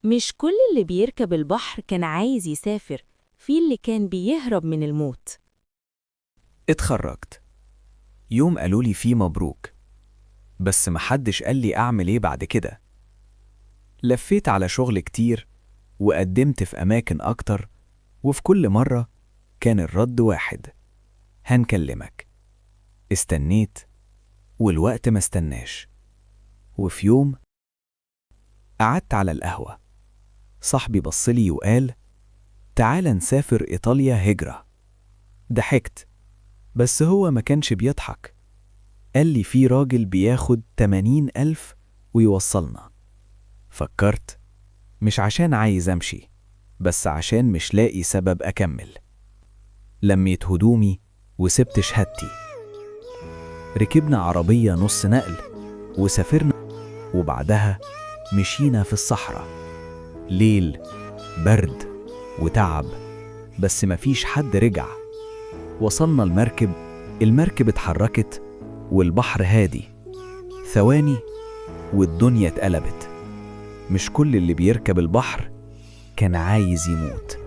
مش كل اللي بيركب البحر كان عايز يسافر، في اللي كان بيهرب من الموت. اتخرجت. يوم قالولي فيه مبروك، بس محدش قال لي أعمل إيه بعد كده. لفيت على شغل كتير وقدمت في أماكن أكتر، وفي كل مرة كان الرد واحد: هنكلمك. استنيت والوقت ما استناش. وفي يوم قعدت على القهوة، صاحبي بصلي وقال: تعال نسافر إيطاليا هجرة. ضحكت، بس هو ما كانش بيضحك. قال لي في راجل بياخد 80,000 ويوصلنا. فكرت، مش عشان عايز أمشي، بس عشان مش لاقي سبب أكمل. لميت هدومي وسبت شهادتي، ركبنا عربية نص نقل وسافرنا. وبعدها مشينا في الصحراء، ليل، برد وتعب، بس مفيش حد رجع. وصلنا المركب اتحركت والبحر هادي. ثواني والدنيا اتقلبت. مش كل اللي بيركب البحر كان عايز يموت.